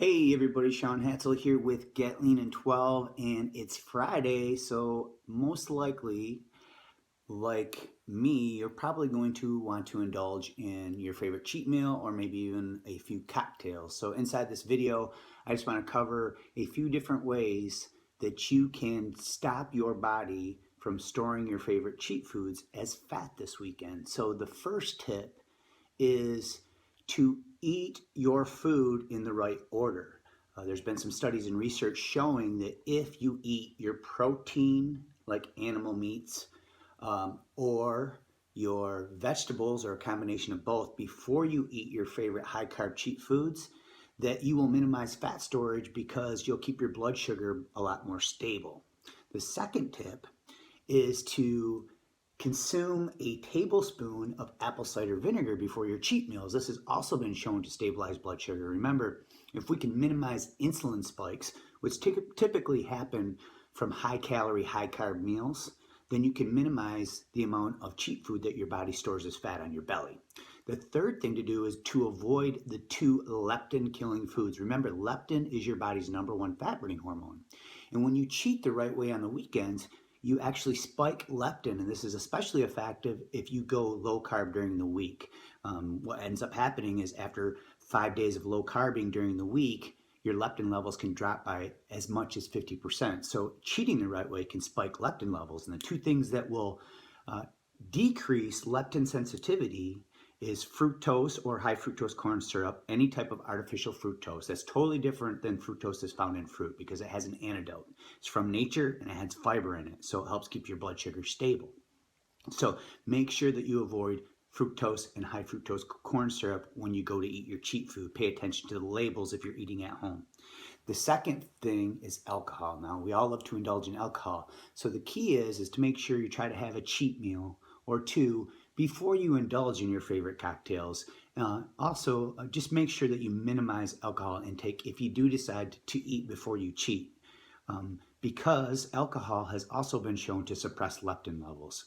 Hey everybody, Sean Hatzel here with Get Lean in 12, and it's Friday, so most likely, like me, you're probably going to want to indulge in your favorite cheat meal or maybe even a few cocktails. So inside this video, I just want to cover a few different ways that you can stop your body from storing your favorite cheat foods as fat this weekend. So the first tip is to eat your food in the right order. There's been some studies and research showing that if you eat your protein, like animal meats, or your vegetables, or a combination of both, before you eat your favorite high carb cheat foods, that you will minimize fat storage because you'll keep your blood sugar a lot more stable. The second tip is to consume a tablespoon of apple cider vinegar before your cheat meals. This has also been shown to stabilize blood sugar. Remember, if we can minimize insulin spikes, which typically happen from high calorie, high carb meals, then you can minimize the amount of cheat food that your body stores as fat on your belly. The third thing to do is to avoid the two leptin-killing foods. Remember, leptin is your body's #1 fat-burning hormone. And when you cheat the right way on the weekends, you actually spike leptin, and this is especially effective if you go low carb during the week. What ends up happening is after 5 days of low carbing during the week, your leptin levels can drop by as much as 50%. So cheating the right way can spike leptin levels. And the two things that will decrease leptin sensitivity is fructose or high fructose corn syrup, any type of artificial fructose. That's totally different than fructose that's found in fruit because it has an antidote. It's from nature and it has fiber in it, so it helps keep your blood sugar stable. So make sure that you avoid fructose and high fructose corn syrup when you go to eat your cheat food. Pay attention to the labels if you're eating at home. The second thing is alcohol. Now, we all love to indulge in alcohol. So the key is to make sure you try to have a cheat meal or two before you indulge in your favorite cocktails. Also, just make sure that you minimize alcohol intake if you do decide to eat before you cheat, because alcohol has also been shown to suppress leptin levels.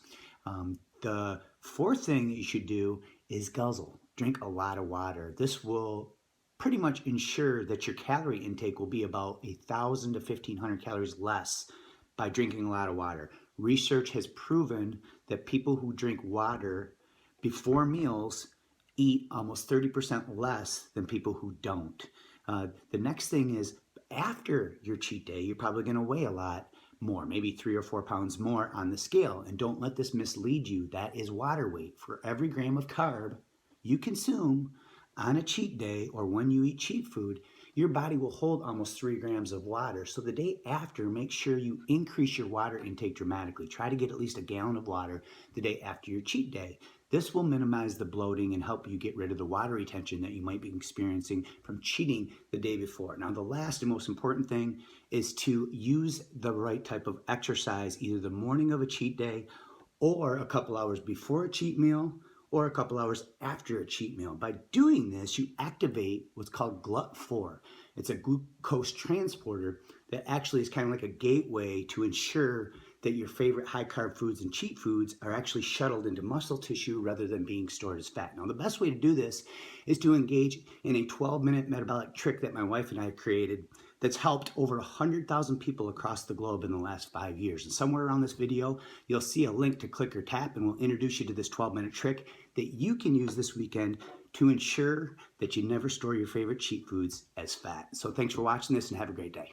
The fourth thing that you should do is guzzle. Drink a lot of water. This will pretty much ensure that your calorie intake will be about 1,000 to 1,500 calories less by drinking a lot of water. Research has proven that people who drink water before meals eat almost 30% less than people who don't. The next thing is, after your cheat day, you're probably going to weigh a lot more, maybe 3 or 4 pounds more on the scale. And don't let this mislead you. That is water weight. For every gram of carb you consume on a cheat day or when you eat cheat food, your body will hold almost 3 grams of water. So the day after, make sure you increase your water intake dramatically. Try to get at least a gallon of water the day after your cheat day. This will minimize the bloating and help you get rid of the water retention that you might be experiencing from cheating the day before. Now, the last and most important thing is to use the right type of exercise either the morning of a cheat day or a couple hours before a cheat meal or a couple hours after a cheat meal. By doing this, you activate what's called GLUT4. It's a glucose transporter that actually is kind of like a gateway to ensure that your favorite high carb foods and cheat foods are actually shuttled into muscle tissue rather than being stored as fat. Now, the best way to do this is to engage in a 12-minute metabolic trick that my wife and I created that's helped over 100,000 people across the globe in the last 5 years. And somewhere around this video, you'll see a link to click or tap, and we'll introduce you to this 12-minute trick that you can use this weekend to ensure that you never store your favorite cheat foods as fat. So thanks for watching this and have a great day.